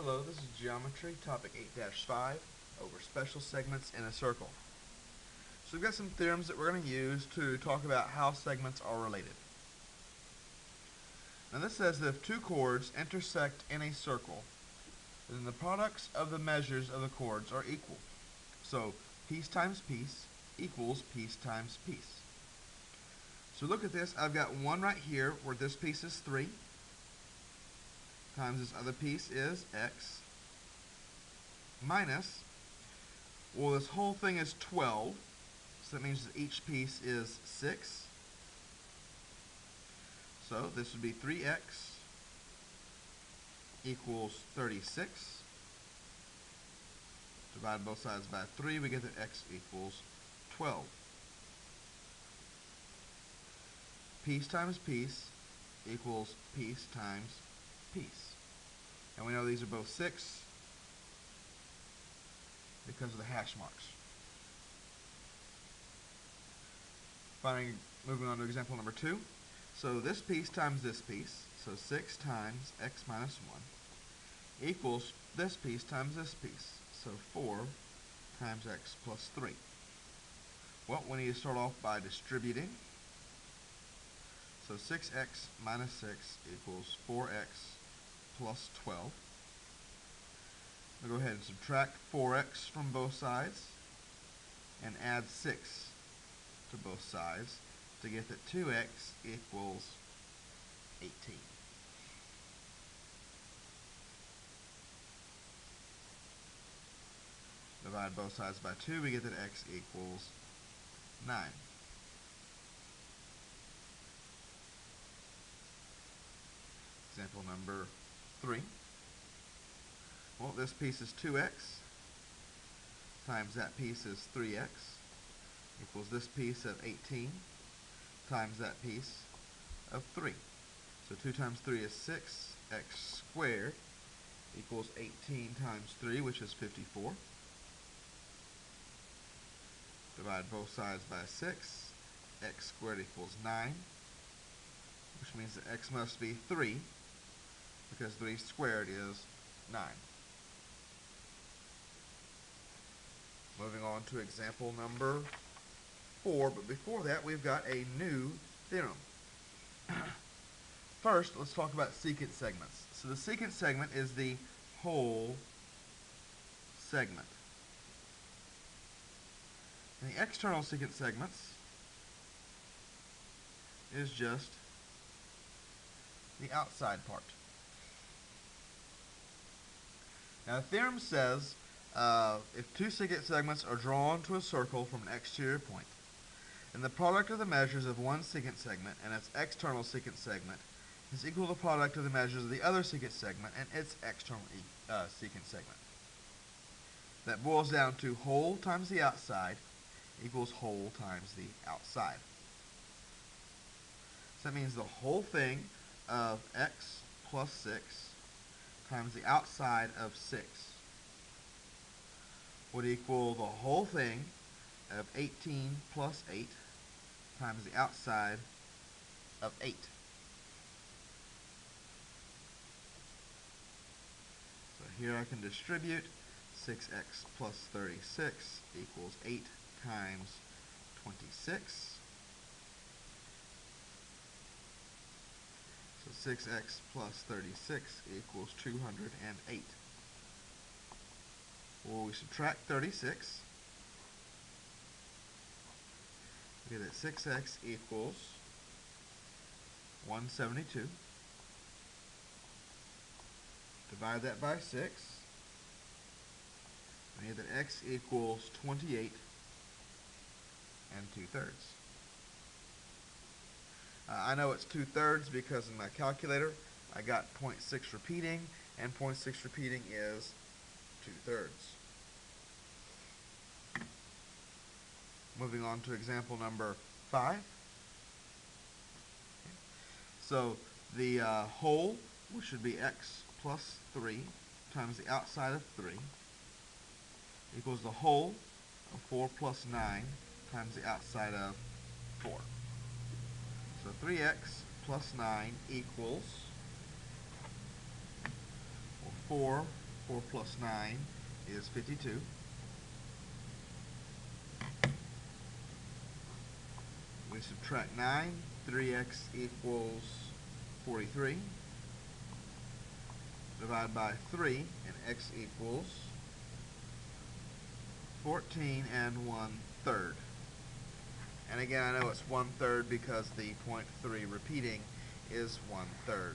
Hello, this is Geometry, topic 8-5, over special segments in a circle. So we've got some theorems that we're going to use to talk about how segments are related. Now this says that if two chords intersect in a circle, then the products of the measures of the chords are equal. So piece times piece equals piece times piece. So look at this. I've got one right here where this piece is 3 times this other piece is x minus, well, this whole thing is 12, so that means that each piece is 6. So this would be 3x equals 36. Divide both sides by 3, we get that x equals 12. Piece times piece equals piece times piece. And we know these are both 6 because of the hash marks. Finally, moving on to example number 2. So this piece times this piece, so 6 times x minus 1, equals this piece times this piece, so 4 times x plus 3. Well, we need to start off by distributing. So 6x minus 6 equals 4x plus 12. We'll go ahead and subtract 4x from both sides and add 6 to both sides to get that 2x equals 18. Divide both sides by 2, we get that x equals 9. Example number 3. Well, this piece is 2x times that piece is 3x equals this piece of 18 times that piece of 3. So 2 times 3 is 6. X squared equals 18 times 3, which is 54. Divide both sides by 6. X squared equals 9, which means that x must be 3, because 3 squared is 9. Moving on to example number 4, but before that we've got a new theorem. First, let's talk about secant segments. So the secant segment is the whole segment. And the external secant segments is just the outside part. Now the theorem says if two secant segments are drawn to a circle from an exterior point, and the product of the measures of one secant segment and its external secant segment is equal to the product of the measures of the other secant segment and its external secant segment. That boils down to whole times the outside equals whole times the outside. So that means the whole thing of x plus 6 times the outside of 6 would equal the whole thing of 18 plus 8 times the outside of 8. So here I can distribute 6x plus 36 equals 8 times 26. So 6x plus 36 equals 208. Well, we subtract 36. We get that 6x equals 172. Divide that by 6. We get that x equals 28 and 2/3. I know it's 2/3 because in my calculator I got 0.6 repeating, and 0.6 repeating is 2/3. Moving on to example number 5. So the whole, which should be x plus 3 times the outside of 3, equals the whole of 4 plus 9 times the outside of 4. So 3x plus 9 equals, well, 4 4 plus 9 is 52. We subtract 9, 3x equals 43. Divide by 3, and x equals 14 and 1/3. And again, I know it's 1/3 because the 0.3 repeating is 1/3.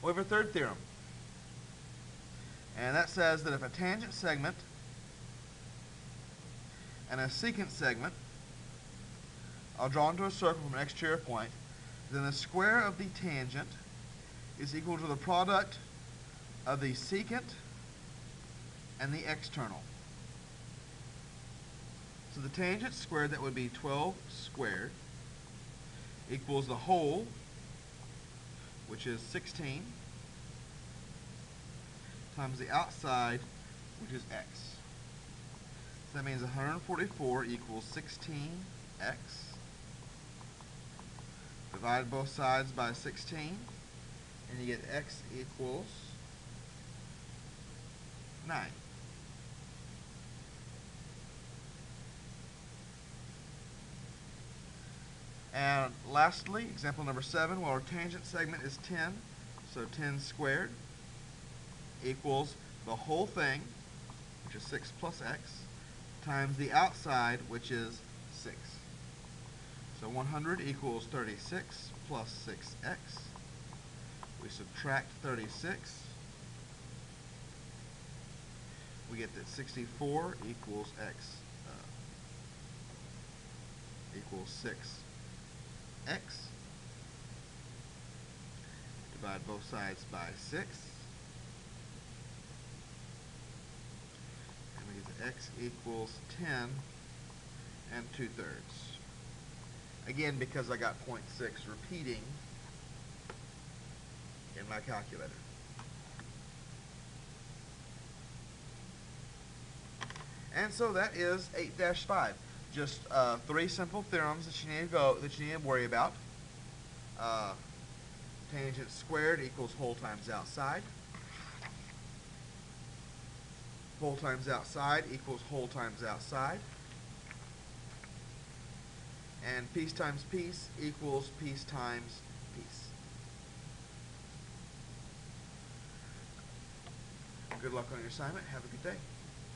We have a third theorem. And that says that if a tangent segment and a secant segment are drawn to a circle from an exterior point, then the square of the tangent is equal to the product of the secant and the external. So the tangent squared, that would be 12 squared, equals the whole, which is 16, times the outside, which is x. So that means 144 equals 16x. Divide both sides by 16, and you get x equals 9. And lastly, example number 7, well, our tangent segment is 10, so 10 squared equals the whole thing, which is 6 plus x, times the outside, which is 6. So 100 equals 36 plus 6x. We subtract 36. We get that 64 equals x equals 6x. Divide both sides by 6. And we get that x equals 10 and 2/3. Again, because I got 0.6 repeating in my calculator. And so that is 8-5. Just 3 simple theorems that you need to worry about. Tangent squared equals whole times outside. Whole times outside equals whole times outside. And piece times piece equals piece times piece. Good luck on your assignment. Have a good day.